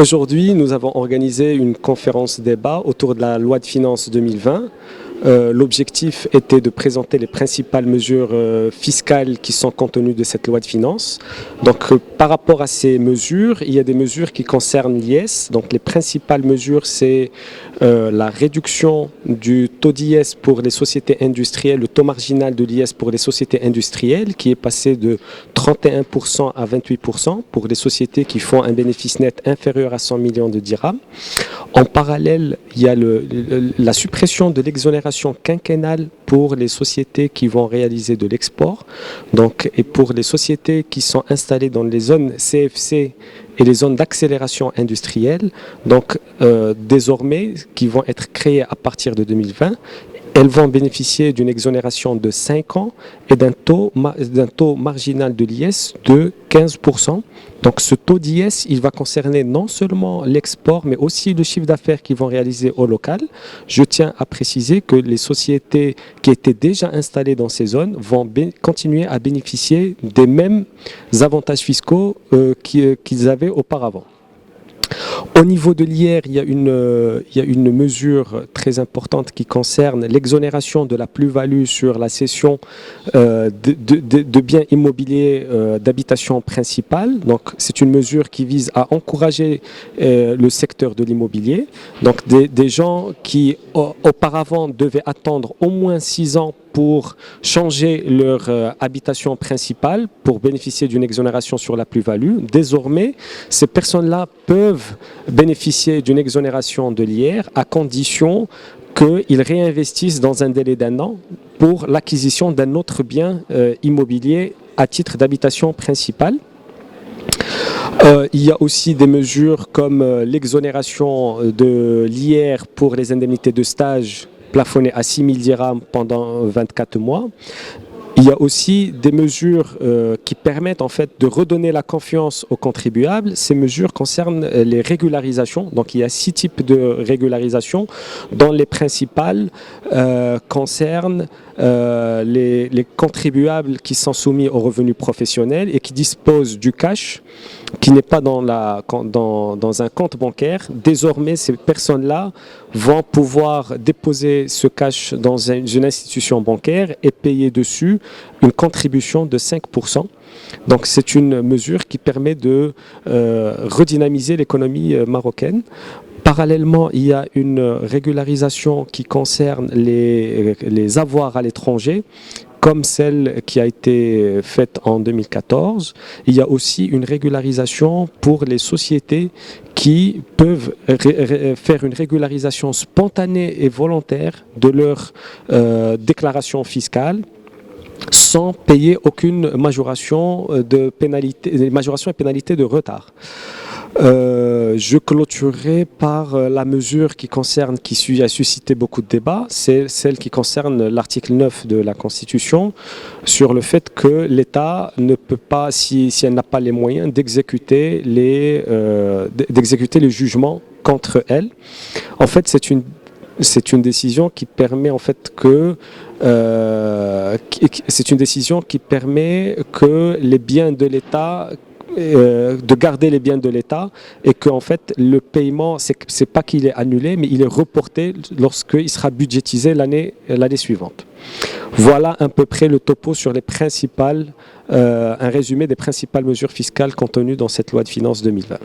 Aujourd'hui, nous avons organisé une conférence débat autour de la loi de finances 2020. L'objectif était de présenter les principales mesures fiscales qui sont contenues de cette loi de finances. Donc, par rapport à ces mesures, il y a des mesures qui concernent l'IS. Donc, les principales mesures, c'est la réduction du taux d'IS pour les sociétés industrielles, le taux marginal de l'IS pour les sociétés industrielles, qui est passé de 31% à 28% pour les sociétés qui font un bénéfice net inférieur à 100 millions de dirhams. En parallèle, il y a la suppression de l'exonération quinquennale pour les sociétés qui vont réaliser de l'export. Donc, et pour les sociétés qui sont installées dans les zones CFC et les zones d'accélération industrielle, donc désormais, qui vont être créées à partir de 2020, elles vont bénéficier d'une exonération de 5 ans et d'un taux marginal de l'IS de 15%. Donc ce taux d'IS, il va concerner non seulement l'export, mais aussi le chiffre d'affaires qu'ils vont réaliser au local. Je tiens à préciser que les sociétés qui étaient déjà installées dans ces zones vont continuer à bénéficier des mêmes avantages fiscaux qu'ils avaient auparavant. Au niveau de l'IR, il y a une mesure très importante qui concerne l'exonération de la plus-value sur la cession de biens immobiliers d'habitation principale. Donc, c'est une mesure qui vise à encourager le secteur de l'immobilier. Donc, des gens qui auparavant devaient attendre au moins 6 ans pour changer leur habitation principale, pour bénéficier d'une exonération sur la plus-value. Désormais, ces personnes-là peuvent bénéficier d'une exonération de l'IR à condition qu'ils réinvestissent dans un délai d'1 an pour l'acquisition d'un autre bien immobilier à titre d'habitation principale. Il y a aussi des mesures comme l'exonération de l'IR pour les indemnités de stage plafonné à 6 000 dirhams pendant 24 mois. Il y a aussi des mesures qui permettent en fait de redonner la confiance aux contribuables. Ces mesures concernent les régularisations. Donc il y a 6 types de régularisation, dont les principales concernent les contribuables qui sont soumis aux revenus professionnels et qui disposent du cash qui n'est pas dans un compte bancaire. Désormais, ces personnes-là vont pouvoir déposer ce cash dans une institution bancaire et payer dessus une contribution de 5%. Donc c'est une mesure qui permet de redynamiser l'économie marocaine. Parallèlement, il y a une régularisation qui concerne les avoirs à l'étranger, comme celle qui a été faite en 2014. Il y a aussi une régularisation pour les sociétés qui peuvent faire une régularisation spontanée et volontaire de leur déclaration fiscale sans payer aucune majoration et pénalité de retard. Je clôturerai par la mesure qui a suscité beaucoup de débats, c'est celle qui concerne l'article 9 de la Constitution sur le fait que l'État ne peut pas, si elle n'a pas les moyens, d'exécuter les jugements contre elle. En fait, c'est une décision qui permet en fait que les biens de l'État de garder les biens de l'État et que en fait le paiement c'est pas qu'il est annulé mais il est reporté lorsqu'il sera budgétisé l'année suivante. Voilà à peu près le topo sur les principales un résumé des principales mesures fiscales contenues dans cette loi de finances 2020.